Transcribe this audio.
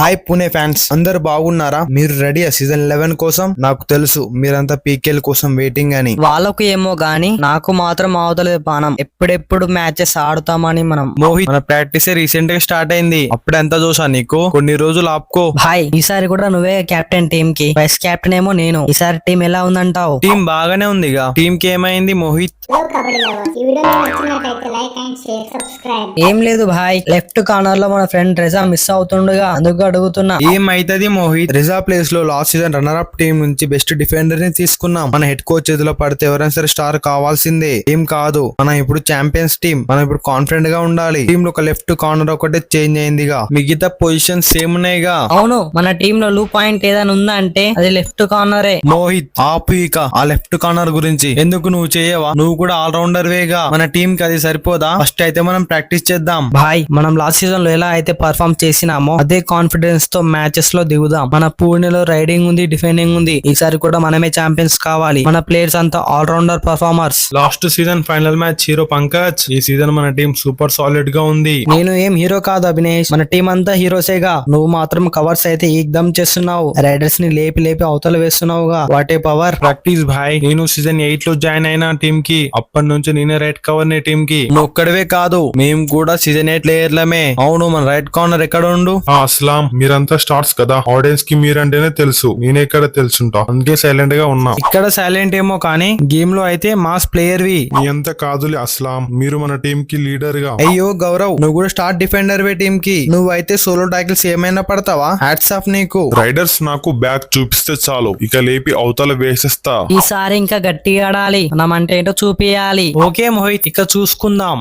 Hi Pune fans అందరు బాగున్నారా? మీరు రెడీ సీజన్ 11 కోసం? నాకు తెలుసు మీరంతా పీకేఎల్ కోసం వెయిటింగ్ అని. వాళ్ళకు ఏమో గాని నాకు మాత్రం అవతలేదు పానం. ఎప్పుడెప్పుడు మ్యాచెస్ ఆడుతామని మనం. మోహిత్, మన ప్రాక్టీస్ రీసెంట్ గా స్టార్ట్ అయింది. అప్పుడు ఎంత చూసా నీకు? కొన్ని రోజులు ఆపుకో. భాయ్, ఈసారి కూడా నువ్వే కెప్టెన్ టీమ్ కి, వైస్ కెప్టెన్ ఏమో నేను. ఈసారి టీం ఎలా ఉందంటావు? టీం బాగానే ఉందిగా. టీం కి ఏమైంది మోహిత్? హలో కబడ్డీ లవర్స్, ఈ వీడియో నచ్చినట్లయితే లైక్ అండ్ షేర్ సబ్స్క్రైబ్. ఏం లేదు భాయ్, లెఫ్ట్ కార్నర్ లో మన ఫ్రెండ్ రెజా మిస్ అవుతుండగా అందుకు అడుగుతున్నా. ఏమైతది మోహిత్? రిజా ప్లేస్ లో last season runner up team నుంచి బెస్ట్ డిఫెండర్ ని తీసుకున్నాం. మన హెడ్ కోచ్ చేతిలో పడితే ఎవరైనా సరే స్టార్ కావాల్సిందే. ఏం కాదు, మనం ఇప్పుడు ఛాంపియన్స్ టీం. మనం ఇప్పుడు కాన్ఫిడెంట్ గా ఉండాలి. టీమ్ లో ఒక లెఫ్ట్ కార్నర్ ఒకటే చేంజ్ అయిందిగా, మిగతా పొజిషన్ సేమ్ ఉన్నాయిగా. అవును, మన టీమ్ లో లూ పాయింట్ ఏదైనా ఉందా అంటే అది లెఫ్ట్ కార్నరే. మోహిత్, ఆపు ఇక ఆ లెఫ్ట్ కార్నర్ గురించి. ఎందుకు నువ్వు చేయవా? నువ్వు కూడా ఆల్ రౌండర్ వేగా. మన టీం కి అది సరిపోదా? ఫస్ట్ అయితే మనం ప్రాక్టీస్ చేద్దాం. భాయ్, మనం లాస్ట్ సీజన్ లో ఎలా అయితే పర్ఫార్మ్ చేసినామో అదే కాన్ఫిడెన్స్ తో మ్యాచెస్ లో దిగుదాం. మన పూణేలో రైడింగ్ ఉంది, డిఫెండింగ్ ఉంది. ఈసారి కూడా మనమే ఛాంపియన్స్ కావాలి. మన ప్లేయర్స్ అంతా all rounder performers. Last season final match hero Pankaj. ఈ సీజన్ మన టీం సూపర్ సాలిడ్ గా ఉంది. నేను ఏం హీరో కాదు అభినేష్, మన టీం అంతా హీరోసేగా. నువ్వు మాత్రం కవర్స్ అయితే ఏకదమ్ చేస్తున్నావు. రైడర్స్ ని లేపి లేపి అవతల వేస్తున్నావుగా. What a power. ప్రాక్టీస్ భాయ్. నేను సీజన్ 8 లో జాయిన్ అయిన టీం కి. అప్పటి నుంచి నేనే రైట్ కవర్ నే టీం కి. నువ్వు ఒక్కడవే కాదు, మేము కూడా సీజన్ 8 ప్లేయర్లమే. అవును, మన రైట్ కార్నర్ ఎక్కడ ఉండు? అస్లాం, మీరంతా స్టార్స్ కదా. ఆడియన్స్ కి మీరంటేనే తెలుసు, నేనే ఇక్కడ తెలుసుంటా. అందుకే సైలెంట్ గా ఉన్నా. ఇక్కడ సైలెంట్ ఏమో కానీ గేమ్ లో అయితే మాస్ ప్లేయర్ వి. మీ అంత కాదులే అస్లాం, మీరు మన టీం కి లీడర్ గా. అయ్యో గౌరవ్, నువ్వు కూడా స్టార్ డిఫెండర్ వే టీం కి. నువ్వు అయితే సోలో టాకిల్స్ ఏమైనా పడతావా? హ్యాట్స్ ఆఫ్ నీకు. రైడర్స్ నాకు బ్యాక్ చూపిస్తే చాలు, ఇక లేపి అవతల వేసేస్తా. ఈసారి ఇంకా గట్టిగా ఆడాలి. మనం అంటే ఏంటో చూపియాలి. ఓకే మోహిత్, ఇక చూసుకుందాం.